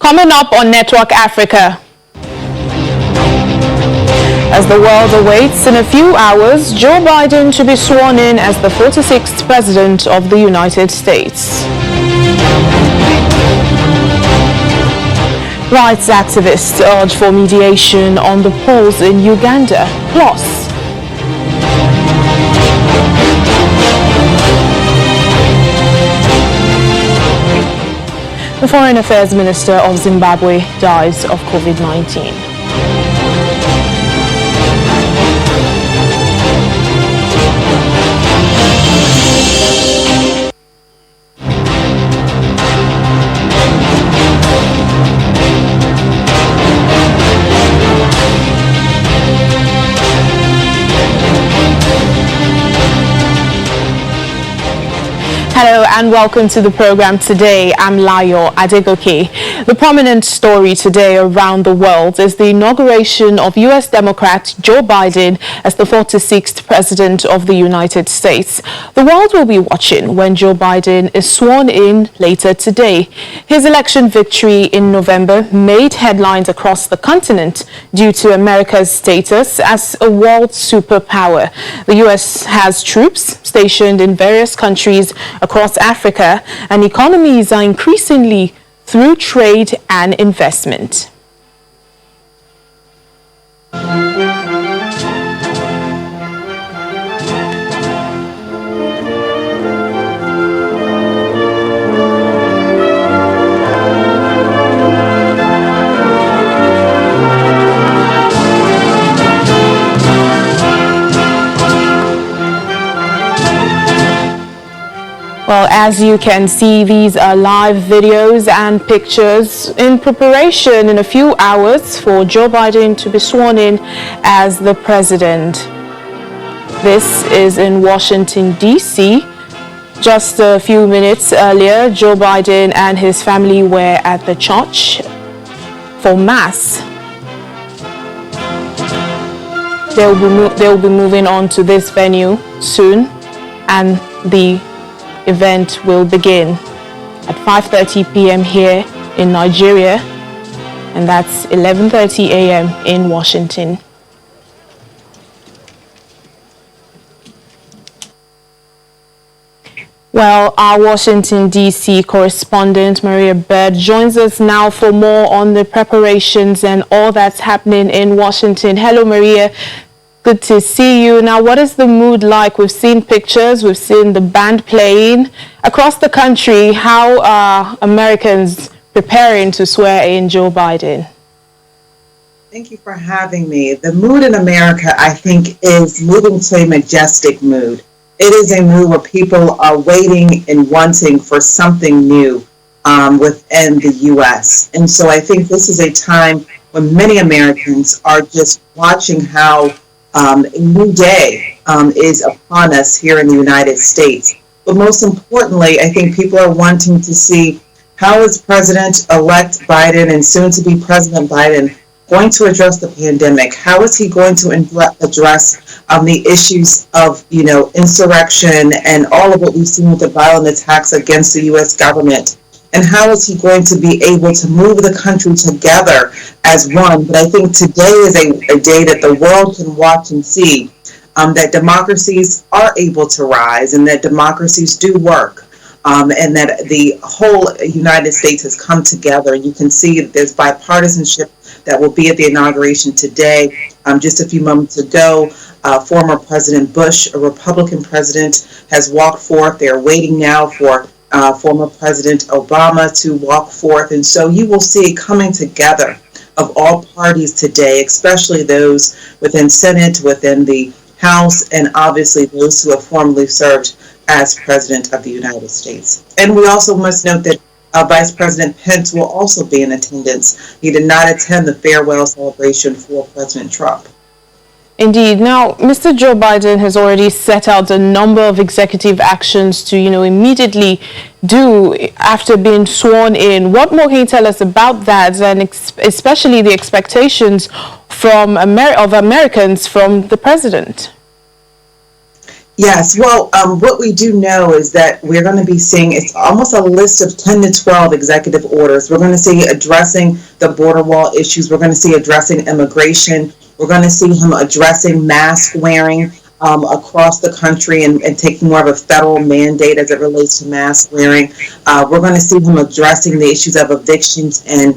Coming up on Network Africa. As the world awaits in a few hours, Joe Biden to be sworn in as the 46th President of the United States. Rights activists urge for mediation on the polls in Uganda. Plus, the Foreign Affairs Minister of Zimbabwe dies of COVID-19. Hello and welcome to the program today. I'm Layo Adegoke. The prominent story today around the world is the inauguration of U.S. Democrat Joe Biden as the 46th President of the United States. The world will be watching when Joe Biden is sworn in later today. His election victory in November made headlines across the continent due to America's status as a world superpower. The U.S. has troops stationed in various countries across Africa, and economies are increasingly through trade and investment. Well, as you can see, these are live videos and pictures in preparation in a few hours for Joe Biden to be sworn in as the president. This is in Washington, D.C. Just a few minutes earlier, Joe Biden and his family were at the church for Mass. They'll be moving on to this venue soon, and the event will begin at 5:30 p.m. here in Nigeria, and that's 11:30 a.m. in Washington. Well, our Washington, D.C. correspondent, Maria Berg, joins us now for more on the preparations and all that's happening in Washington. Hello, Maria. Good to see you. Now, what is the mood like? We've seen pictures, we've seen the band playing. Across the country, how are Americans preparing to swear in Joe Biden? Thank you for having me. The mood in America, I think, is moving to a majestic mood. It is a mood where people are waiting and wanting for something new within the U.S. And so I think this is a time when many Americans are just watching how a new day is upon us here in the United States. But most importantly, I think people are wanting to see how is President-elect Biden and soon-to-be President Biden going to address the pandemic? How is he going to address the issues of, insurrection and all of what we've seen with the violent attacks against the U.S. government? And how is he going to be able to move the country together as one? But I think today is a day that the world can watch and see that democracies are able to rise and that democracies do work. And that the whole United States has come together. You can see there's bipartisanship that will be at the inauguration today. Just a few moments ago, former President Bush, a Republican president, has walked forth. They're waiting now for former President Obama to walk forth. And so you will see a coming together of all parties today, especially those within Senate, within the House, and obviously those who have formerly served as President of the United States. And we also must note that Vice President Pence will also be in attendance. He did not attend the farewell celebration for President Trump. Indeed. Now, Mr. Joe Biden has already set out a number of executive actions to, immediately do after being sworn in. What more can you tell us about that, and especially the expectations from of Americans from the president? Yes, well, what we do know is that we're going to be seeing, it's almost a list of 10 to 12 executive orders. We're going to see addressing the border wall issues. We're going to see addressing immigration. We're going to see him addressing mask wearing across the country and taking more of a federal mandate as it relates to mask wearing. We're going to see him addressing the issues of evictions and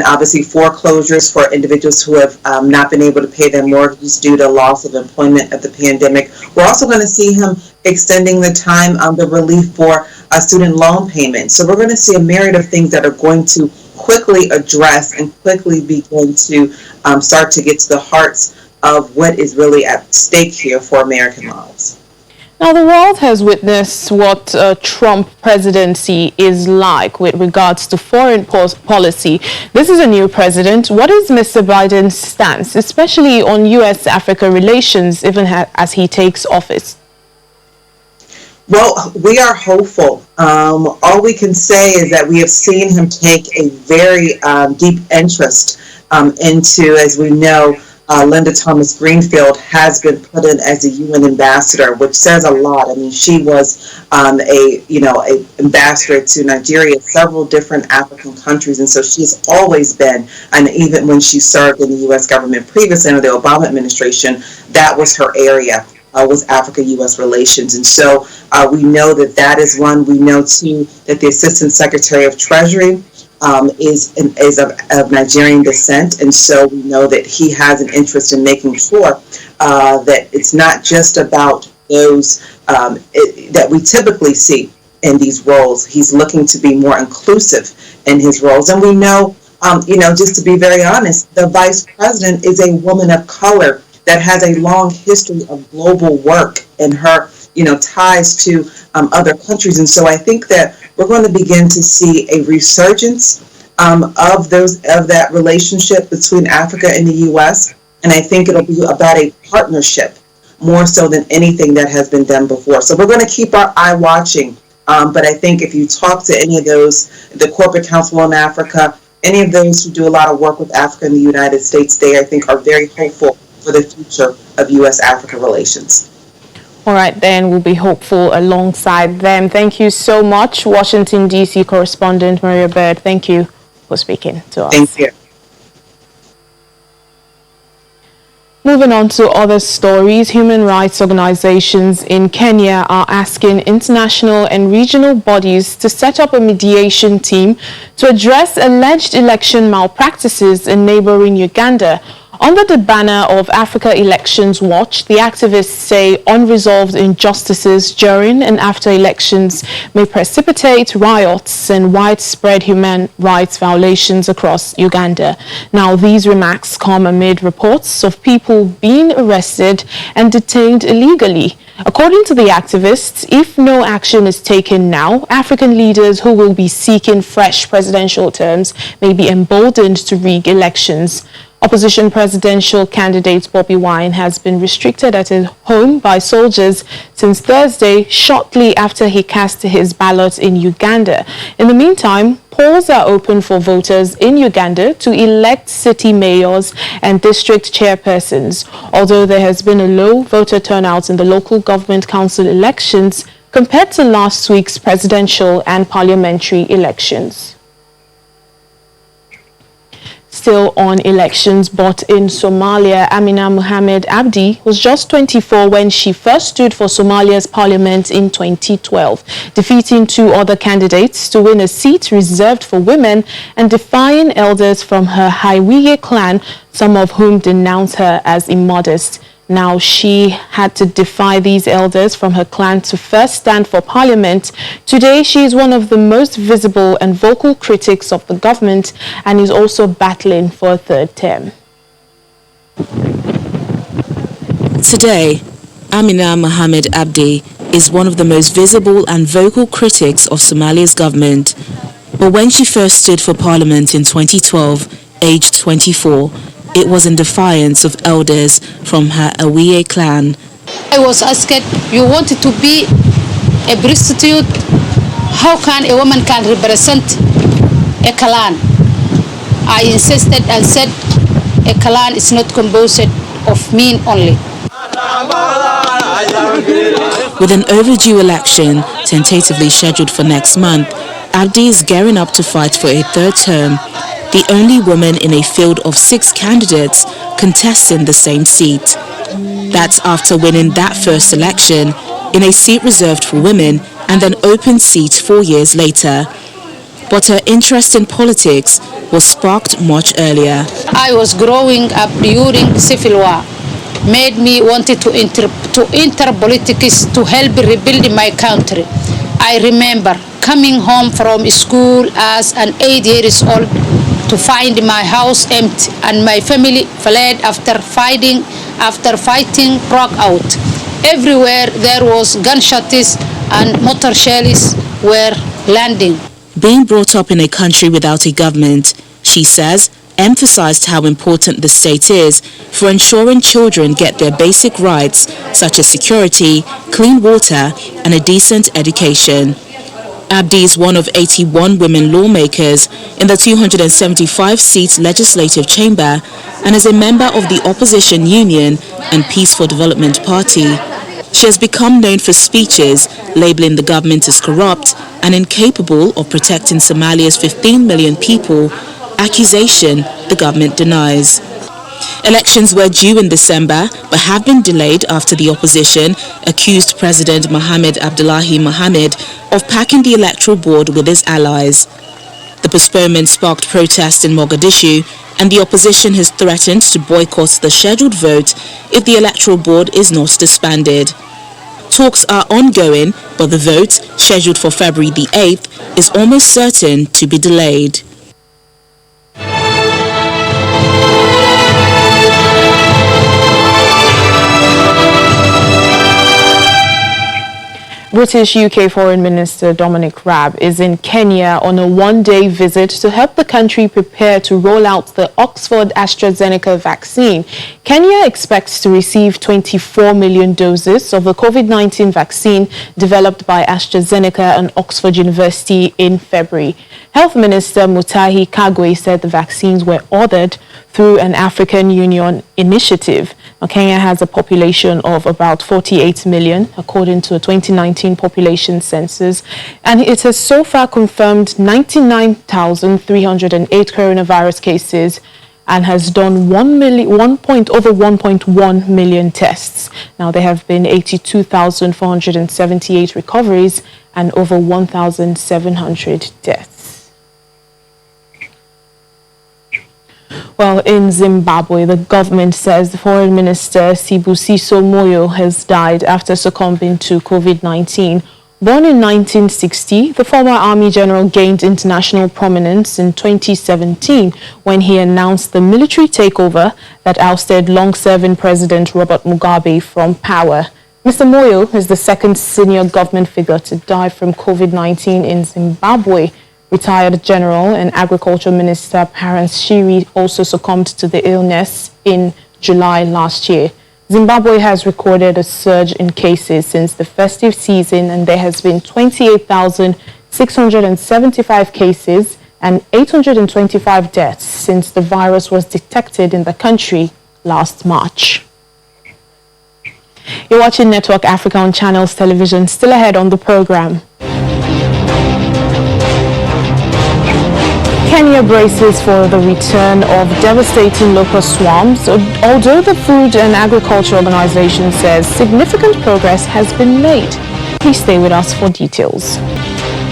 obviously foreclosures for individuals who have not been able to pay their mortgages due to loss of employment of the pandemic. We're also going to see him extending the time the relief for student loan payments. So we're going to see a myriad of things that are going to quickly address and quickly begin to start to get to the hearts of what is really at stake here for American lives. Now, the world has witnessed what a Trump presidency is like with regards to foreign policy. This is a new president. What is Mr. Biden's stance, especially on U.S.-Africa relations, even as he takes office? Well, we are hopeful. All we can say is that we have seen him take a very deep interest into, as we know, Linda Thomas Greenfield has been put in as a UN ambassador, which says a lot. I mean, she was a ambassador to Nigeria, several different African countries, and so she's always been, and even when she served in the U.S. government previously under the Obama administration, that was her area. Was Africa-U.S. relations. And so we know that is one. We know, too, that the Assistant Secretary of Treasury is of Nigerian descent. And so we know that he has an interest in making sure that it's not just about those that we typically see in these roles. He's looking to be more inclusive in his roles. And we know, just to be very honest, the Vice President is a woman of color that has a long history of global work and her, ties to other countries. And so I think that we're going to begin to see a resurgence of that relationship between Africa and the U.S. And I think it'll be about a partnership more so than anything that has been done before. So we're going to keep our eye watching. But I think if you talk to any of those, the Corporate Council on Africa, any of those who do a lot of work with Africa in the United States, they, I think, are very hopeful for the future of U.S.-Africa relations. All right, then we'll be hopeful alongside them. Thank you so much, Washington, D.C. correspondent Maria Berg. Thank you for speaking to us. Thank you. Moving on to other stories, human rights organizations in Kenya are asking international and regional bodies to set up a mediation team to address alleged election malpractices in neighboring Uganda. Under the banner of Africa Elections Watch, the activists say unresolved injustices during and after elections may precipitate riots and widespread human rights violations across Uganda. Now, these remarks come amid reports of people being arrested and detained illegally. According to the activists, if no action is taken now, African leaders who will be seeking fresh presidential terms may be emboldened to rig elections. Opposition presidential candidate Bobi Wine has been restricted at his home by soldiers since Thursday, shortly after he cast his ballot in Uganda. In the meantime, polls are open for voters in Uganda to elect city mayors and district chairpersons. Although there has been a low voter turnout in the local government council elections compared to last week's presidential and parliamentary elections. Still on elections, but in Somalia, Amina Mohamed Abdi was just 24 when she first stood for Somalia's parliament in 2012, defeating two other candidates to win a seat reserved for women and defying elders from her Haiwiye clan, some of whom denounce her as immodest. Now she had to defy these elders from her clan to first stand for parliament. Today she is one of the most visible and vocal critics of the government and is also battling for a third term. Today, Amina Mohamed Abdi is one of the most visible and vocal critics of Somalia's government. But when she first stood for parliament in 2012, aged 24, it was in defiance of elders from her Awiye clan. I was asked, you wanted to be a prostitute? How can a woman can represent a clan? I insisted and said, a clan is not composed of men only. With an overdue election tentatively scheduled for next month, Abdi is gearing up to fight for a third term, the only woman in a field of 6 candidates contesting the same seat. That's after winning that first election in a seat reserved for women and an open seat 4 years later. But her interest in politics was sparked much earlier. I was growing up during civil war, made me wanted to enter politics to help rebuild my country. I remember coming home from school as an 8 years old to find my house empty and my family fled after fighting broke out. Everywhere there was gunshots and mortar shells were landing. Being brought up in a country without a government, she says, emphasized how important the state is for ensuring children get their basic rights such as security, clean water and a decent education. Abdi is one of 81 women lawmakers in the 275-seat legislative chamber and is a member of the opposition Union and Peace for Development Party. She has become known for speeches labeling the government as corrupt and incapable of protecting Somalia's 15 million people, accusation the government denies. Elections were due in December but have been delayed after the opposition accused President Mohamed Abdullahi Mohamed of packing the electoral board with his allies. The postponement sparked protests in Mogadishu, and the opposition has threatened to boycott the scheduled vote if the electoral board is not disbanded. Talks are ongoing, but the vote, scheduled for February the 8th, is almost certain to be delayed. British UK Foreign Minister Dominic Raab is in Kenya on a one-day visit to help the country prepare to roll out the Oxford AstraZeneca vaccine. Kenya expects to receive 24 million doses of the COVID-19 vaccine developed by AstraZeneca and Oxford University in February. Health Minister Mutahi Kagwe said the vaccines were ordered through an African Union initiative. Now, Kenya has a population of about 48 million, according to a 2019 population census, and it has so far confirmed 99,308 coronavirus cases and has done over 1.1 million tests. Now, there have been 82,478 recoveries and over 1,700 deaths. Well, in Zimbabwe, the government says the Foreign Minister Sibusiso Moyo has died after succumbing to COVID-19. Born in 1960, the former army general gained international prominence in 2017 when he announced the military takeover that ousted long-serving President Robert Mugabe from power. Mr. Moyo is the second senior government figure to die from COVID-19 in Zimbabwe. Retired General and Agriculture Minister Parence Shiri also succumbed to the illness in July last year. Zimbabwe has recorded a surge in cases since the festive season, and there has been 28,675 cases and 825 deaths since the virus was detected in the country last March. You're watching Network Africa on Channels Television. Still ahead on the program. Kenya braces for the return of devastating locust swarms, although the Food and Agriculture Organization says significant progress has been made. Please stay with us for details.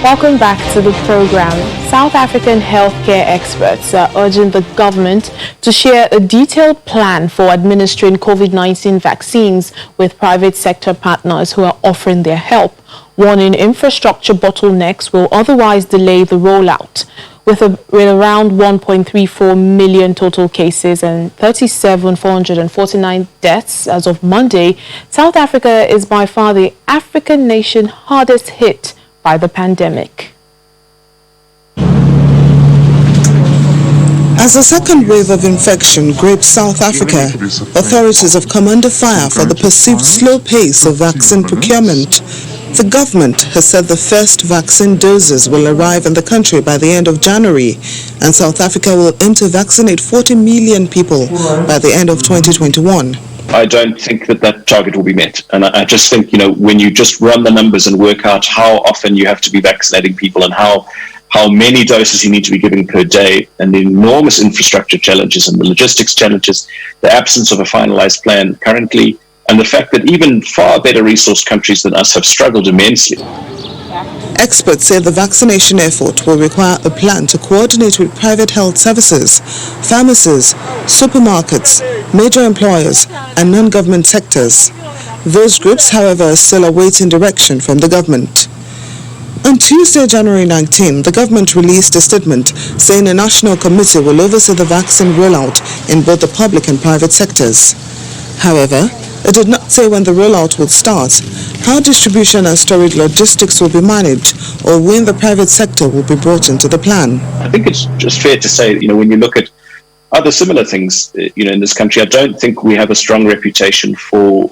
Welcome back to the program. South African healthcare experts are urging the government to share a detailed plan for administering COVID-19 vaccines with private sector partners who are offering their help, warning infrastructure bottlenecks will otherwise delay the rollout. With around 1.34 million total cases and 37,449 deaths as of Monday, South Africa is by far the African nation hardest hit by the pandemic. As the second wave of infection grips South Africa, authorities have come under fire for the perceived slow pace of vaccine procurement. The government has said the first vaccine doses will arrive in the country by the end of January, and South Africa will aim to vaccinate 40 million people by the end of 2021. I don't think that target will be met. And I just think, when you just run the numbers and work out how often you have to be vaccinating people and how many doses you need to be giving per day, and the enormous infrastructure challenges and the logistics challenges, the absence of a finalized plan currently, and the fact that even far better resourced countries than us have struggled immensely. Experts say the vaccination effort will require a plan to coordinate with private health services, pharmacies, supermarkets, major employers, and non-government sectors. Those groups, however, are still awaiting direction from the government. On Tuesday, January 19, the government released a statement saying a national committee will oversee the vaccine rollout in both the public and private sectors. However, it did not say when the rollout will start, how distribution and storage logistics will be managed, or when the private sector will be brought into the plan. I think it's just fair to say, when you look at other similar things, in this country, I don't think we have a strong reputation for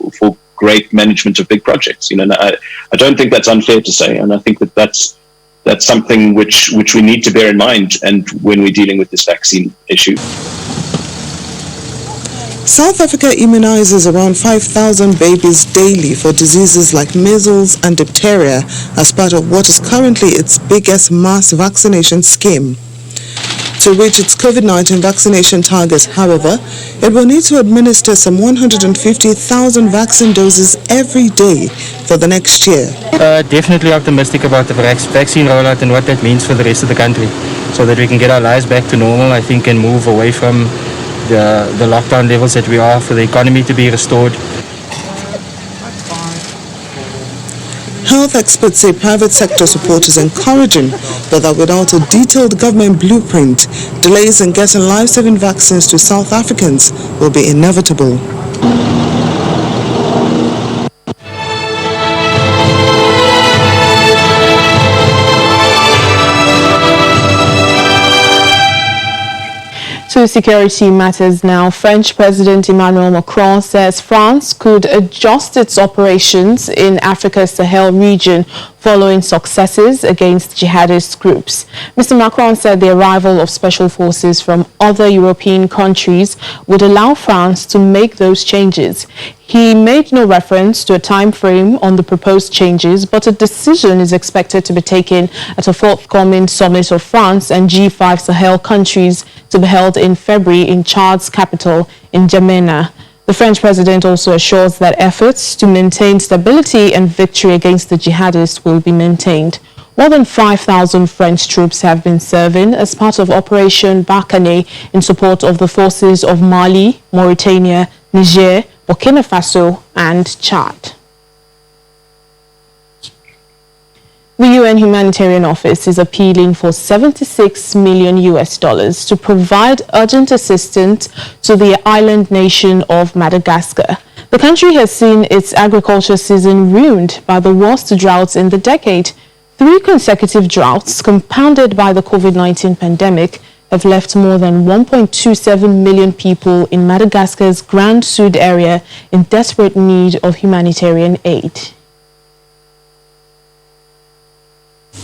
great management of big projects. I don't think that's unfair to say, and I think that's something which we need to bear in mind, and when we're dealing with this vaccine issue. South Africa immunizes around 5,000 babies daily for diseases like measles and diphtheria as part of what is currently its biggest mass vaccination scheme. To reach its COVID-19 vaccination targets, however, it will need to administer some 150,000 vaccine doses every day for the next year. Definitely optimistic about the vaccine rollout and what that means for the rest of the country, so that we can get our lives back to normal, I think, and move away from the lockdown levels that we are, for the economy to be restored. Health experts say private sector support is encouraging, but that without a detailed government blueprint, delays in getting life-saving vaccines to South Africans will be inevitable. To security matters now, French President Emmanuel Macron says France could adjust its operations in Africa's Sahel region following successes against jihadist groups. Mr. Macron said the arrival of special forces from other European countries would allow France to make those changes. He made no reference to a time frame on the proposed changes, but a decision is expected to be taken at a forthcoming summit of France and G5 Sahel countries to be held in February in Chad's capital, in N'Djamena. The French president also assures that efforts to maintain stability and victory against the jihadists will be maintained. More than 5,000 French troops have been serving as part of Operation Barkhane in support of the forces of Mali, Mauritania, Niger, Burkina Faso and Chad. The UN Humanitarian Office is appealing for $76 million to provide urgent assistance to the island nation of Madagascar. The country has seen its agriculture season ruined by the worst droughts in the decade. 3 consecutive droughts, compounded by the COVID-19 pandemic, have left more than 1.27 million people in Madagascar's Grand Sud area in desperate need of humanitarian aid.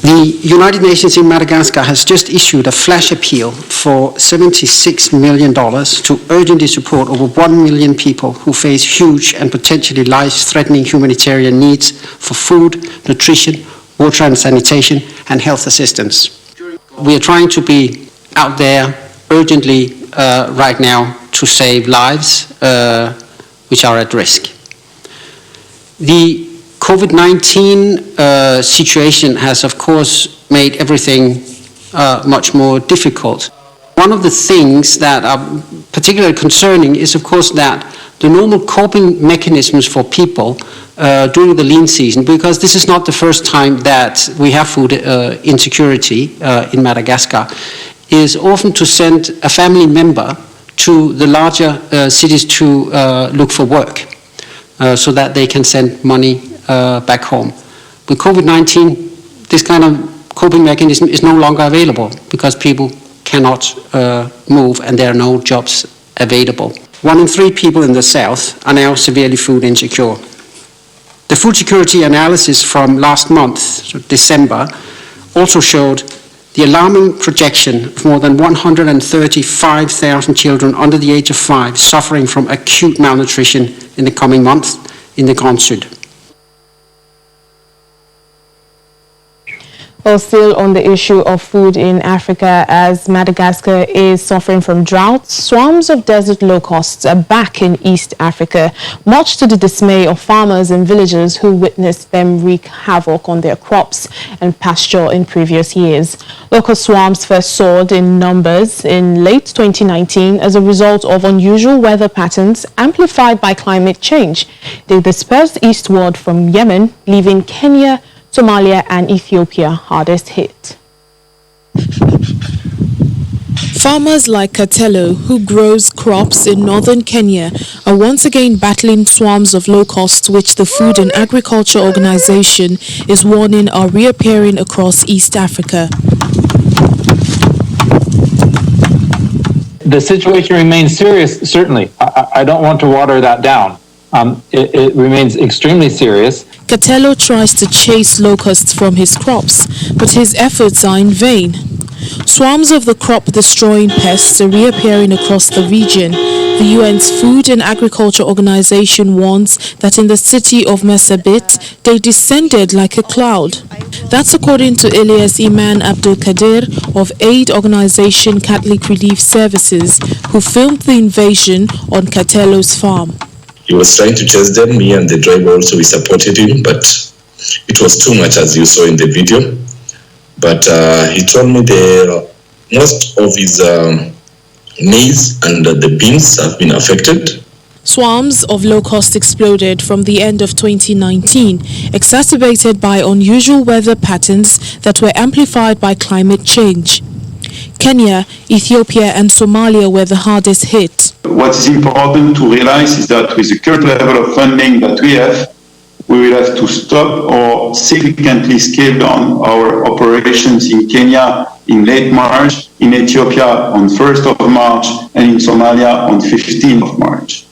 The United Nations in Madagascar has just issued a flash appeal for $76 million to urgently support over 1 million people who face huge and potentially life-threatening humanitarian needs for food, nutrition, water and sanitation, and health assistance. We are trying to be out there urgently right now to save lives which are at risk. The COVID-19 situation has, of course, made everything much more difficult. One of the things that are particularly concerning is, of course, that the normal coping mechanisms for people during the lean season, because this is not the first time that we have food insecurity in Madagascar, is often to send a family member to the larger cities to look for work so that they can send money back home. With COVID-19, this kind of coping mechanism is no longer available because people cannot move and there are no jobs available. 1 in 3 people in the south are now severely food insecure. The food security analysis from last month, so December, also showed the alarming projection of more than 135,000 children under the age of 5 suffering from acute malnutrition in the coming months in the Grand Sud. Well, still on the issue of food in Africa, as Madagascar is suffering from drought, swarms of desert locusts are back in East Africa, much to the dismay of farmers and villagers who witnessed them wreak havoc on their crops and pasture in previous years. Locust swarms first soared in numbers in late 2019 as a result of unusual weather patterns amplified by climate change. They dispersed eastward from Yemen, leaving Kenya, Somalia and Ethiopia hardest hit. Farmers like Katelo, who grows crops in northern Kenya, are once again battling swarms of locusts which the Food and Agriculture Organization is warning are reappearing across East Africa. The situation remains serious, certainly. I don't want to water that down. It remains extremely serious. Katelo tries to chase locusts from his crops, but his efforts are in vain. Swarms of the crop-destroying pests are reappearing across the region. The UN's Food and Agriculture Organization warns that in the city of Mesabit, they descended like a cloud. That's according to Elias Iman Abdul Kadir of aid organization Catholic Relief Services, who filmed the invasion on Katelo's farm. He was trying to chase them. Me and the driver also, we supported him, but it was too much, as you saw in the video. But he told me most of his maize and the beans have been affected. Swarms of locusts exploded from the end of 2019, exacerbated by unusual weather patterns that were amplified by climate change. Kenya, Ethiopia and Somalia were the hardest hit. What is important to realize is that with the current level of funding that we have, we will have to stop or significantly scale down our operations in Kenya in late March, in Ethiopia on 1st of March, and in Somalia on 15th of March.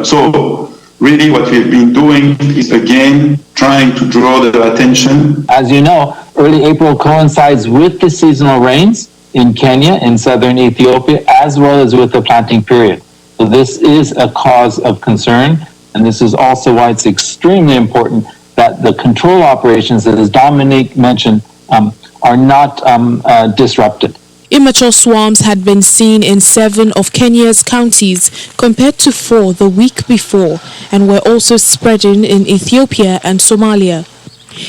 So really what we've been doing is again trying to draw the attention. As you know, early April coincides with the seasonal rains in Kenya, in southern Ethiopia, as well as with the planting period. So this is a cause of concern, and this is also why it's extremely important that the control operations, as Dominique mentioned, are not disrupted. Immature swarms had been seen in 7 of Kenya's counties compared to 4 the week before, and were also spreading in Ethiopia and Somalia.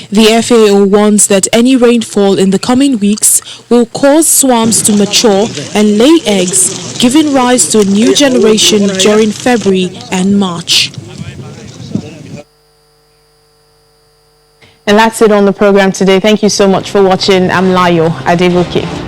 The FAO warns that any rainfall in the coming weeks will cause swarms to mature and lay eggs, giving rise to a new generation during February and March. And that's it on the program today. Thank you so much for watching. I'm Layo Adegoke.